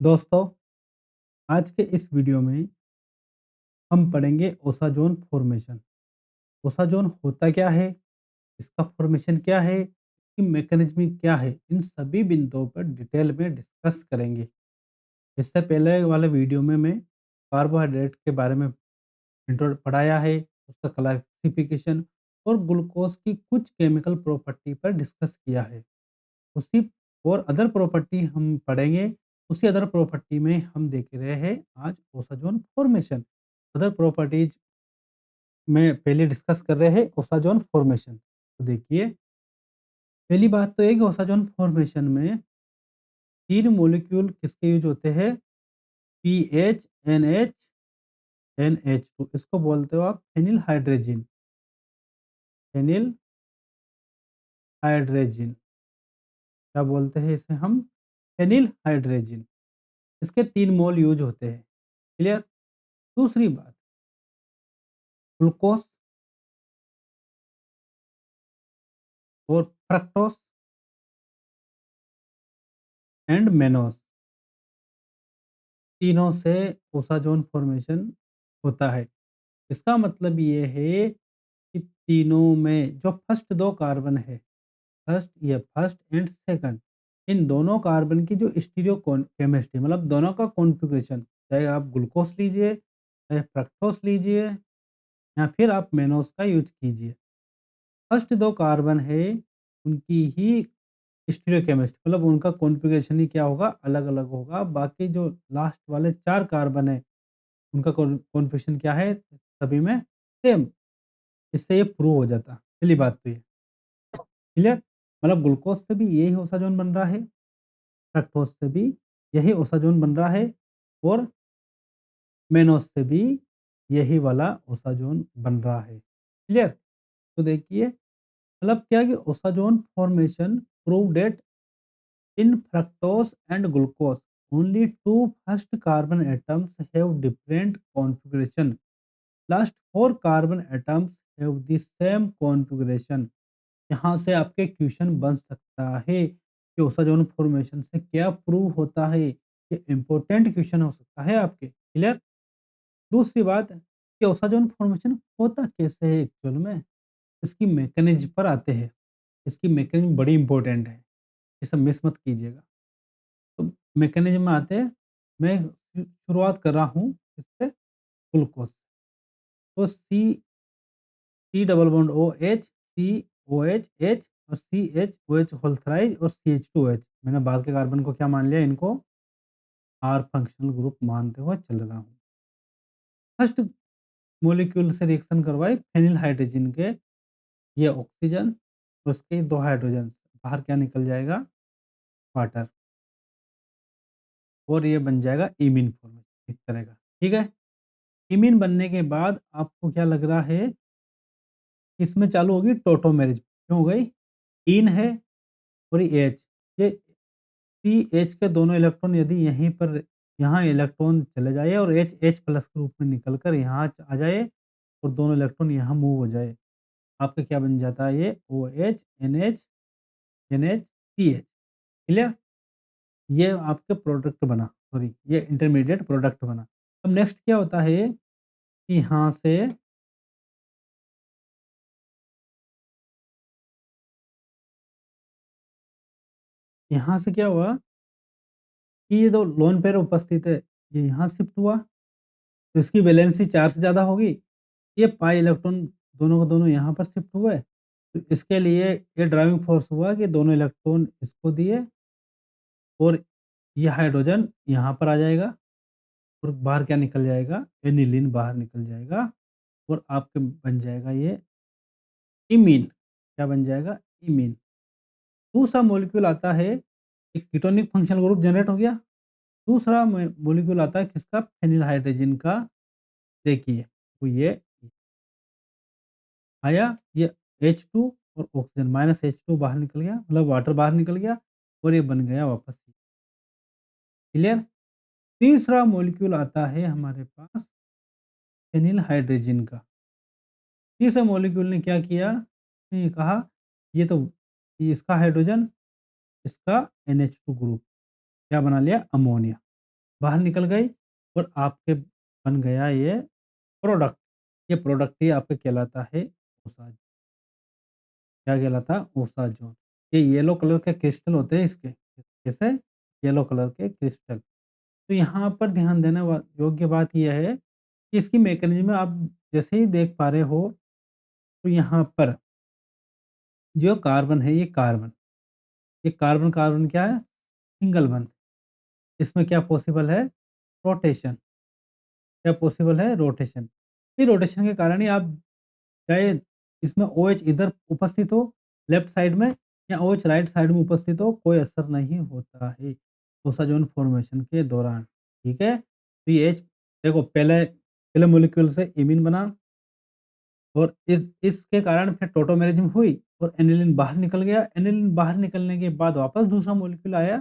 दोस्तों, आज के इस वीडियो में हम पढ़ेंगे ओसाजोन फॉर्मेशन। ओसाजोन होता क्या है? इसका फॉर्मेशन क्या है? इसकी मैकेनिज्म क्या है? इन सभी बिंदुओं पर डिटेल में डिस्कस करेंगे। इससे पहले वाले वीडियो में मैं कार्बोहाइड्रेट के बारे में इंट्रो पढ़ाया है, उसका क्लासिफिकेशन और ग्लूकोज की कुछ केमिकल प्रॉपर्टी पर डिस्कस किया है। उसी और अदर प्रॉपर्टी हम पढ़ेंगे। उसी अदर प्रॉपर्टी में हम देख रहे हैं आज ओसाजोन फॉर्मेशन। अदर प्रॉपर्टीज में पहले डिस्कस कर रहे हैं ओसाजोन फॉर्मेशन। तो देखिए, पहली बात तो है कि ओसाजोन फॉर्मेशन में 3 मॉलिक्यूल किसके यूज़ होते हैं? पीएच, एनएच, एनएच2 इसको बोलते हो आप फेनिल हाइड्रोजन। फेनिल हाइड्रोजन क्या बोलते हैं इसे हम? Phenyl hydrogen. इसके 3 मोल यूज़ होते हैं। क्लियर? दूसरी बात, ग्लूकोज और फ्रक्टोज एंड मेनोस तीनों से ओसाजोन फॉर्मेशन होता है। इसका मतलब ये है कि तीनों में जो फर्स्ट 2 कार्बन है, फर्स्ट एंड सेकंड, इन दोनों कार्बन की जो स्टीरियो केमिस्ट्री मतलब दोनों का कॉन्फ़िगरेशन, चाहे आप ग्लूकोज लीजिए, चाहे फ्रक्टोज लीजिए या फिर आप मेनोस का यूज़ कीजिए। फर्स्ट 2 कार्बन है, उनकी ही स्टीरियोकेमिस्ट्री मतलब उनका कॉन्फ़िगरेशन ही क्या होगा? अलग-अलग होगा। बाकी जो लास्ट वाले 4 कार्बन है, उनका कॉन्फ़िगरेशन क्या है? सभी में सेम। इससे ये प्रूव हो जाता। पहली बात तो ये, क्लियर? मतलब ग्लूकोज से भी यही ओसाजोन बन रहा है, फ्रक्टोज से भी यही ओसाजोन बन रहा है और मेनोस से भी यही वाला ओसाजोन बन रहा है। क्लियर? तो देखिए, मतलब क्या कि osazone formation prove that in fructose and glucose, only two first carbon atoms have different configuration. Last four carbon atoms have the same configuration. यहाँ से आपके क्वेश्चन बन सकता है कि ओसाजोन फॉर्मेशन से क्या प्रूव होता है। ये इंपॉर्टेंट क्वेश्चन हो सकता है आपके। क्लियर? दूसरी बात कि ओसाजोन फॉर्मेशन होता कैसे है एक्चुअल में, इसकी मैकेनिज्म पर आते हैं। इसकी मैकेनिज्म बड़ी इंपॉर्टेंट है, इसे मिस मत कीजिएगा। तो मैकेनिज्म में आते हैं, मैं शुरुआत कर रहा हूँ इससे, ग्लूकोज। तो C double bond O H, C O H H और C H O H whole thrice और सी एच टू एच, मैंने बाद के कार्बन को क्या मान लिया? इनको आर फंक्शनल ग्रुप मानते हुए चल रहा हूँ। फर्स्ट मॉलिक्यूल से रिएक्शन करवाई फेनिल हाइड्रोजन के, ये ऑक्सीजन, उसके 2 हाइड्रोजन, बाहर क्या निकल जाएगा? वाटर। और ये बन जाएगा इमीन फॉर्मेशन एक तरह का। ठीक है? इमीन बनने के बाद आपको क्या लग रहा है? इसमें चालू होगी टोटोमेरेज। क्यों हो गई? इन है और ये एच, ये सी एच के दोनों इलेक्ट्रॉन यदि यहीं पर यहाँ इलेक्ट्रॉन चले जाए और एच एच प्लस के रूप में निकल कर यहाँ आ जाए और दोनों इलेक्ट्रॉन यहाँ मूव हो जाए, आपका क्या बन जाता है? ये O H N H N H C H. Clear? ये आपके प्रोडक्ट बना, सॉरी ये इंटरमीडिएट प्रोडक्ट बना। अब नेक्स्ट क्या होता है कि यहाँ से क्या हुआ कि ये जो लोन पेयर उपस्थित है, ये यहाँ शिफ्ट हुआ, तो इसकी वैलेंसी 4 से ज़्यादा होगी। ये पाई इलेक्ट्रॉन दोनों के दोनों यहाँ पर शिफ्ट हुए, तो इसके लिए ये ड्राइविंग फोर्स हुआ कि दोनों इलेक्ट्रॉन इसको दिए और ये हाइड्रोजन यहाँ पर आ जाएगा और बाहर क्या निकल जाएगा? एनिलीन बाहर निकल जाएगा और आपके बन जाएगा ये इमीन। क्या बन जाएगा? इमीन। दूसरा मॉलिक्यूल आता है, एक कीटोनिक फंक्शनल ग्रुप जनरेट हो गया। दूसरा मॉलिक्यूल आता है किसका? फेनिल हाइड्रोजन का। देखिए, तो ये आया, ये H2 और ऑक्सीजन माइनस H2 बाहर निकल गया, मतलब वाटर बाहर निकल गया और ये बन गया वापस। क्लियर? तीसरा मॉलिक्यूल आता है हमारे पास फेनिल हाइड्रोजन का। तीसरे मॉलिक्यूल ने क्या किया? ये कहा ये तो ये इसका हाइड्रोजन, इसका NH2 ग्रुप क्या बना लिया? अमोनिया। बाहर निकल गई और आपके बन गया ये प्रोडक्ट। ये प्रोडक्ट ही आपका कहलाता है ओसाज। क्या कहलाता है? ओसाजोन। ये येलो कलर के क्रिस्टल होते हैं इसके। कैसे? येलो कलर के क्रिस्टल। तो यहाँ पर ध्यान देने योग्य बात यह है कि इसकी मैकेनिज्म आप जैसे ही देख पा रहे हो, तो यहाँ पर जो कार्बन है, ये कार्बन कार्बन क्या है? सिंगल बंध। इसमें क्या पॉसिबल है? रोटेशन। क्या पॉसिबल है? रोटेशन। ये रोटेशन के कारण ही आप चाहे इसमें ओएच इधर उपस्थित हो लेफ्ट साइड में या ओएच राइट साइड में उपस्थित हो, कोई असर नहीं होता है ओसाजोन फॉर्मेशन के दौरान। ठीक है? तो ये एच देखो, पहले पहले मॉलिक्यूल से इमीन बना और इसके कारण फिर टोटोमेरिज्म हुई और एनिलीन बाहर निकल गया। एनिलीन बाहर निकलने के बाद वापस दूसरा मॉलिक्यूल आया,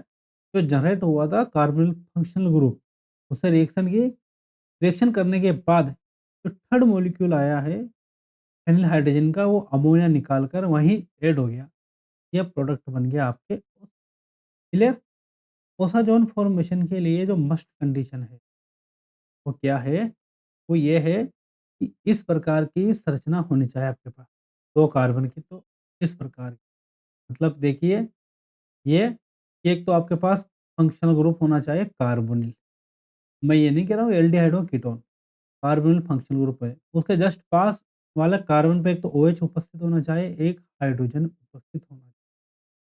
जो जनरेट हुआ था कार्बोनिल फंक्शनल ग्रुप। उससे रिएक्शन करने के बाद जो थर्ड मॉलिक्यूल आया है फेनिल हाइड्रोजन का, वो अमोनिया निकाल कर वहीं ऐड हो गया। यह प्रोडक्ट बन गया आपके। क्लियर? ओसाजोन फॉर्मेशन के लिए जो मस्ट कंडीशन है वो क्या है? वो ये है कि इस प्रकार की संरचना होनी चाहिए आपके पास। 2 कार्बन की, तो इस प्रकार की। मतलब देखिए, ये एक तो आपके पास फंक्शनल ग्रुप होना चाहिए कार्बोनिल। मैं ये नहीं कह रहा हूँ एल्डिहाइड हो कीटोन। कार्बोनिल फंक्शनल ग्रुप है। उसके जस्ट पास वाला कार्बन पे एक तो ओएच उपस्थित होना चाहिए, एक हाइड्रोजन उपस्थित होना चाहिए।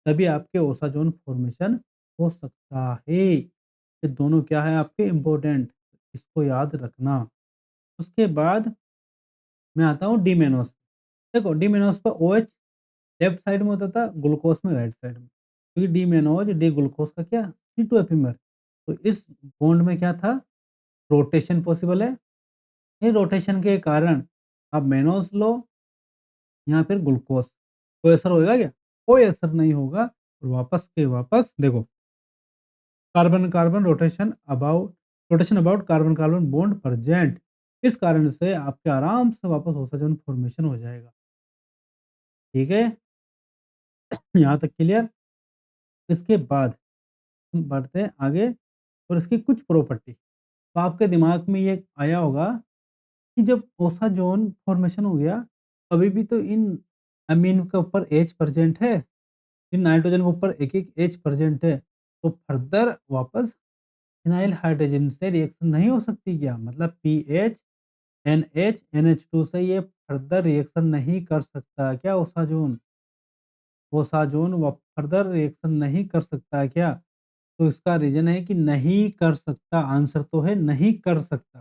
तभी आपके ओसाजोन फॉर्मेशन हो सकता है। ये दोनों क्या है आपके इम्पोर्टेंट, इसको याद रखना। उसके बाद मैं आता हूँ डीमेनोस। देखो, डीमेनोस पे ओएच लेफ्ट साइड में होता था, ग्लूकोज में राइट साइड में। क्योंकि डीमेनोज डी ग्लूकोज का क्या C2 एपिमर। तो इस बॉन्ड में क्या था? रोटेशन पॉसिबल है। ये रोटेशन के कारण आप मेनोज लो या फिर ग्लूकोज, कोई असर होएगा क्या? कोई असर नहीं होगा। और वापस के वापस देखो, carbon carbon rotation about carbon carbon bond present. इस कारण से आपके आराम से वापस ओसाजोन फॉर्मेशन हो जाएगा। ठीक है? यहाँ तक क्लियर? इसके बाद हम बढ़ते हैं आगे और इसकी कुछ प्रॉपर्टी। तो आपके दिमाग में ये आया होगा कि जब ओसाजोन फॉर्मेशन हो गया, अभी भी तो इन अमीन के ऊपर एच प्रेजेंट है, इन नाइट्रोजन के ऊपर एक-एक एच प्रेजेंट है, तो फर्दर वापस फिनाइल हाइड्रोजन से रिएक्शन नहीं हो सकती क्या? मतलब पीएच, एनएच, NH2 से ये फर्दर रिएक्शन नहीं कर सकता क्या ओसाजोन? ओसाजोन फर्दर रिएक्शन नहीं कर सकता क्या? तो इसका रीज़न है कि नहीं कर सकता। आंसर तो है नहीं कर सकता।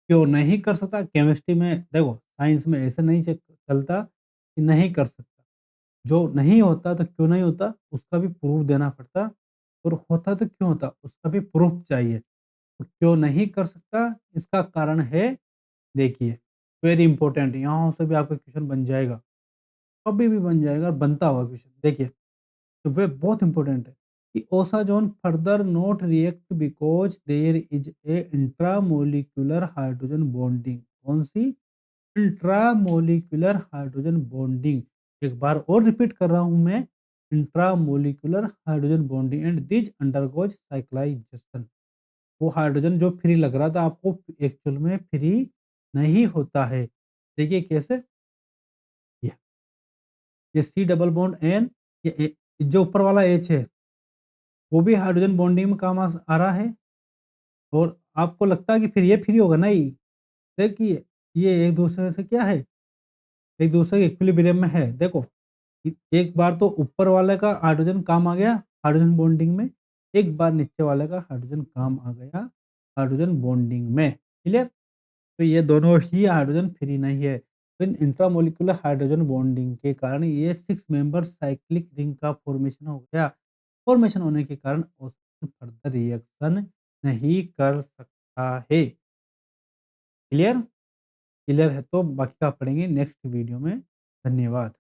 क्यों नहीं कर सकता? केमिस्ट्री में देखो, साइंस में ऐसे नहीं चलता कि नहीं कर सकता। जो नहीं होता तो क्यों नहीं होता, उसका भी प्रूफ देना पड़ता, और होता तो क्यों होता, उसका भी प्रूफ चाहिए। तो क्यों नहीं कर सकता, इसका कारण है, देखिए, वेरी इंपॉर्टेंट, यहाँ से भी आपका क्वेश्चन बन जाएगा, कभी भी बन जाएगा और बनता हुआ क्वेश्चन। देखिए, तो वे बहुत इंपॉर्टेंट है कि osazone further not react because there is a intramolecular hydrogen bonding. कौन सी? Intramolecular hydrogen bonding. एक बार और रिपीट कर रहा हूं मैं, intramolecular hydrogen bonding and this undergoes cyclisation. वो हाइड्रोजन जो फ्री लग रहा था आपको, एक्चुअल में फ्री नहीं होता है। देखिए कैसे, ये ये सी डबल बॉन्ड एन, जो ऊपर वाला एच है, वो भी हाइड्रोजन बॉन्डिंग में काम आ रहा है। और आपको लगता है कि फिर ये फ्री होगा, नहीं। देखिए, ये एक दूसरे से क्या है, एक दूसरे के इक्विलिब्रियम में है। देखो, एक बार तो ऊपर वाले का हाइड्रोजन काम आ गया हाइड्रोजन बॉन्डिंग में, एक बार नीचे वाले का हाइड्रोजन काम आ गया हाइड्रोजन बॉन्डिंग में। क्लियर? तो ये दोनों ही हाइड्रोजन फ्री नहीं है। तो इन इंट्रामोलिकुलर हाइड्रोजन बॉन्डिंग के कारण ये 6 मेंबर साइक्लिक रिंग का फॉर्मेशन हो गया। फॉर्मेशन होने के कारण ऑक्सीजन फर्दर रिएक्शन नहीं कर सकता है। क्लियर? क्लियर है तो बाकी का पढ़ेंगे नेक्स्ट वीडियो में। धन्यवाद।